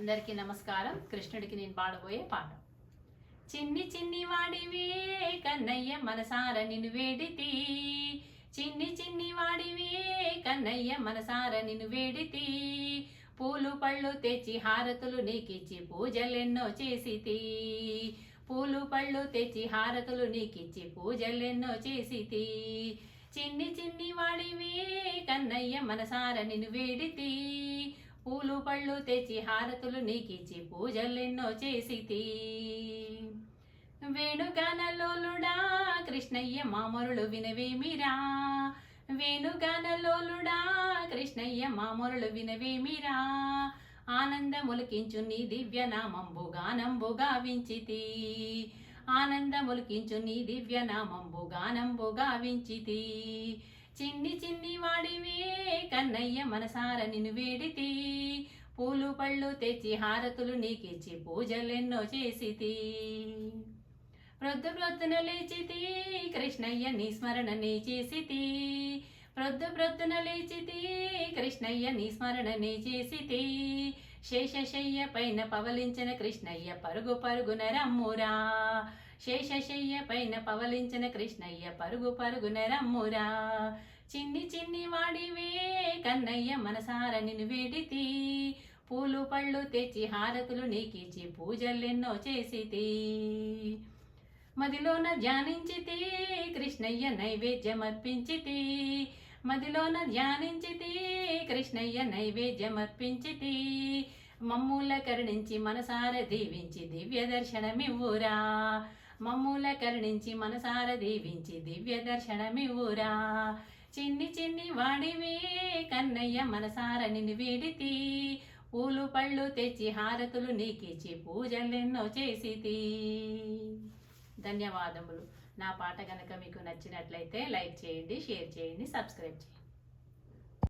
అందరికీ నమస్కారం. కృష్ణుడికి నేను పాడబోయే పాట. చిన్ని చిన్ని వాడివే కన్నయ్య మనసార నిన్ను వేడితి, చిన్ని చిన్ని వాడివే కన్నయ్య మనసార నిన్ను వేడితి, పూలు పళ్ళు తెచ్చి హారతులు నీకిచ్చి పూజలెన్నో చేసితి, పూలు పళ్ళు తెచ్చి హారతులు నీకిచ్చి పూజలెన్నో చేసితి, చిన్ని చిన్ని వాడివే కన్నయ్య మనసార నిన్ను వేడితి, పూలు పళ్ళు తెచ్చి హారతులు నీకిచ్చి పూజలెన్నో చేసితి, వేణుగానలోలుడా కృష్ణయ్య మామరులు వినవేమిరా, వేణుగానలోలుడా కృష్ణయ్య మామరులు వినవేమిరా, ఆనందములికించు నీ దివ్యనామంబు గానంబు గావించితి, ఆనందములికించు నీ దివ్యనామంబు గానంబు గావించితి, చిన్ని చిన్ని వాడివే కన్నయ్య మనసార నిన్ను వేడితి, పూలు పళ్ళు తెచ్చి హారతులు నీకిచ్చి పూజలెన్నో చేసితి, ప్రొద్దు ప్రొద్దున లేచితి కృష్ణయ్య నీ స్మరణ నీ చేసితి, ప్రొద్దు ప్రొద్దున లేచితి కృష్ణయ్య నీ స్మరణ నీ చేసితి, శేషశయ్య పైన పవలించిన కృష్ణయ్య పరుగు పరుగున రమ్మురా, శేషశయ్య పైన పవలించిన కృష్ణయ్య పరుగు పరుగున రమ్మురా, చిన్ని చిన్ని వాడివే కన్నయ్య మనసార నిన్ను వేడితి, పూలు పళ్ళు తెచ్చి హారతులు నీకిచ్చి పూజలెన్నో చేసితి, మదిలోన ధ్యానించితి కృష్ణయ్య నైవేద్యమర్పించితి, మదిలోన ధ్యానించితి కృష్ణయ్య నైవేద్యమర్పించితి, మమ్ముల కరుణించి మనసార దీవించి దివ్య దర్శనమివ్వురా, మమ్ముల కరుణించి మనసార దీవించి దివ్య దర్శనమివ్వురా, చిన్ని చిన్ని వాడివే కన్నయ్య మనసార నిన్ను వేడితి, పూలు పళ్ళు తెచ్చి హారతులు నీకిచ్చి పూజలెన్నో చేసితి. ధన్యవాదములు. నా పాట గనక మీకు నచ్చినట్లయితే లైక్ చేయండి, షేర్ చేయండి, సబ్స్క్రైబ్ చేయండి.